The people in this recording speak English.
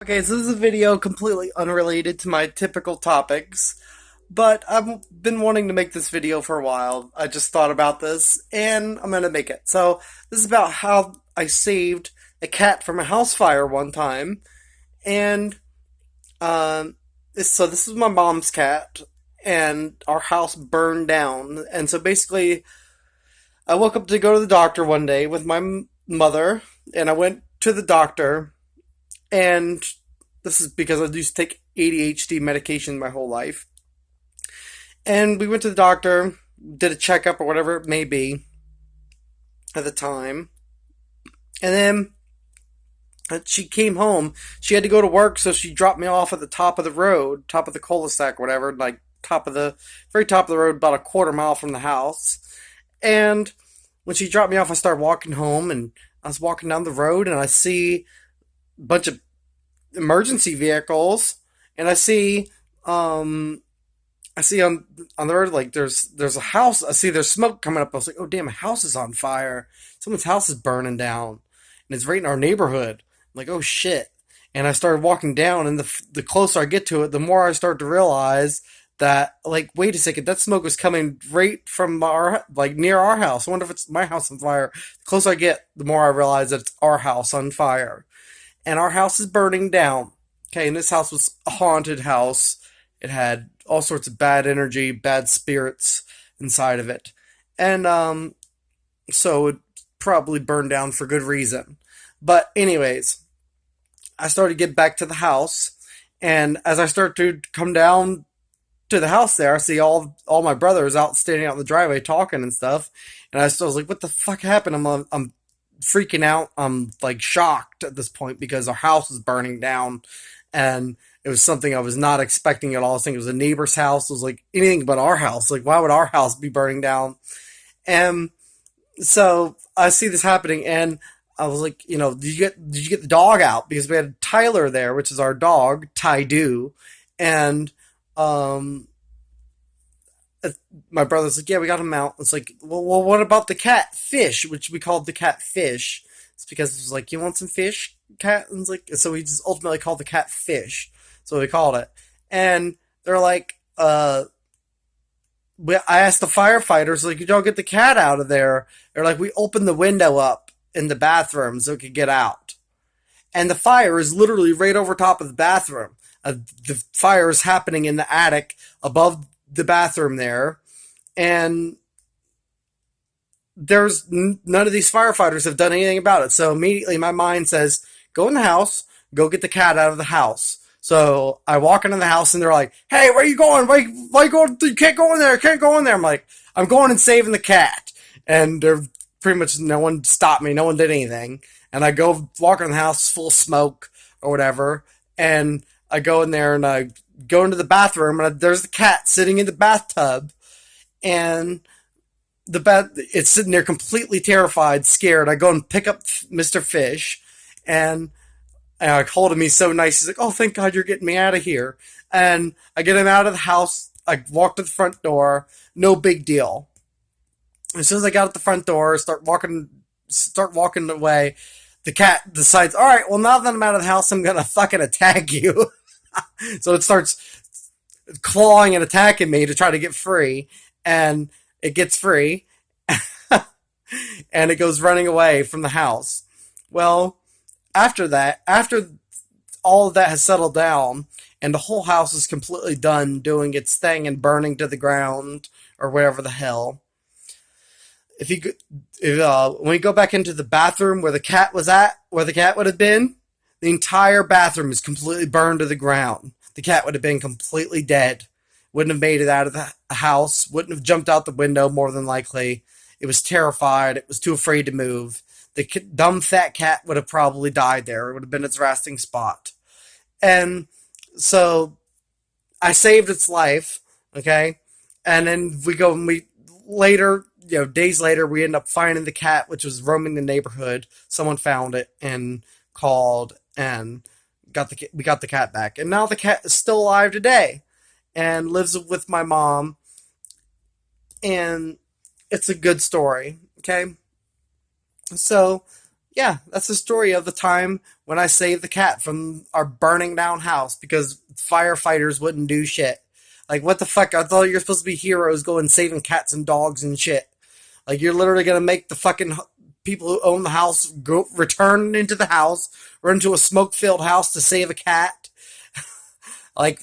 Okay, so this is a video completely unrelated to my typical topics, but I've been wanting to make this video for a while. I just thought about this, and I'm gonna make it. So, this is about how I saved a cat from a house fire one time, and this is my mom's cat, and our house burned down. And so basically, I woke up to go to the doctor one day with my mother, and I went to the doctor, and this is because I used to take ADHD medication my whole life. And we went to the doctor, did a checkup or whatever it may be at the time. And then she came home. She had to go to work, so she dropped me off at the top of the road, top of the cul-de-sac, whatever, like very top of the road, about a quarter mile from the house. And when she dropped me off, I started walking home, and I was walking down the road, and I see a bunch of emergency vehicles, and I see on the road, like, there's a house. I see there's smoke coming up. I was like, oh damn, a house is on fire. Someone's house is burning down, and it's right in our neighborhood. I'm like, oh shit. And I started walking down, and the closer I get to it, the more I start to realize that, like, wait a second, that smoke is coming right from our, like, near our house. I wonder if it's my house on fire. The closer I get, the more I realize that it's our house on fire, and our house is burning down. Okay, and this house was a haunted house. It had all sorts of bad energy, bad spirits inside of it. And so it probably burned down for good reason. But anyways, I started to get back to the house, and as I start to come down to the house there, I see all my brothers out standing out in the driveway talking and stuff. And I was like, what the fuck happened? I'm freaking out. I'm like shocked at this point because our house is burning down, and it was something I was not expecting at all. I was thinking it was a neighbor's house. It was like anything but our house. Like, why would our house be burning down? And so I see this happening, and I was like, did you get the dog out? Because we had Tyler there, which is our dog, Ty Do, and um, my brother's like, yeah, we got him out. It's like, well, what about the cat Fish, which we called the cat Fish? It's because it was like, you want some fish, cat? And it's like, so we just ultimately called the cat Fish. So we called it. And they're like, I asked the firefighters, like, you don't get the cat out of there. They're like, we opened the window up in the bathroom so it could get out. And the fire is literally right over top of the bathroom. The fire is happening in the attic above the bathroom there. And none of these firefighters have done anything about it. So immediately my mind says, go in the house, go get the cat out of the house. So I walk into the house, and they're like, hey, where are you going? Why you going? You can't go in there. You can't go in there. I'm like, I'm going and saving the cat. And they're pretty much, no one stopped me. No one did anything. And I go walk in the house full of smoke or whatever. And I go in there, and I go into the bathroom, and there's the cat sitting in the bathtub. And it's sitting there completely terrified, scared. I go and pick up Mr. Fish, and I hold him. He's so nice. He's like, oh, thank God you're getting me out of here. And I get him out of the house. I walk to the front door. No big deal. As soon as I got at the front door, start walking away, the cat decides, all right, well, now that I'm out of the house, I'm going to fucking attack you. So it starts clawing and attacking me to try to get free. And it gets free. And it goes running away from the house. Well, after all of that has settled down, and the whole house is completely done doing its thing and burning to the ground or whatever the hell, when we go back into the bathroom where the cat was at, where the cat would have been, the entire bathroom is completely burned to the ground. The cat would have been completely dead. Wouldn't have made it out of the house. Wouldn't have jumped out the window, more than likely. It was terrified. It was too afraid to move. The dumb fat cat would have probably died there. It would have been its resting spot. And so I saved its life, okay? And then later, days later, we end up finding the cat, which was roaming the neighborhood. Someone found it and called, and we got the cat back. And now the cat is still alive today and lives with my mom. And it's a good story, okay? So, Yeah, that's the story of the time when I saved the cat from our burning down house because firefighters wouldn't do shit. Like, what the fuck? I thought you're supposed to be heroes going saving cats and dogs and shit. Like, you're literally gonna make the fucking people who own the house go return into the house or into a smoke filled house to save a cat. Like,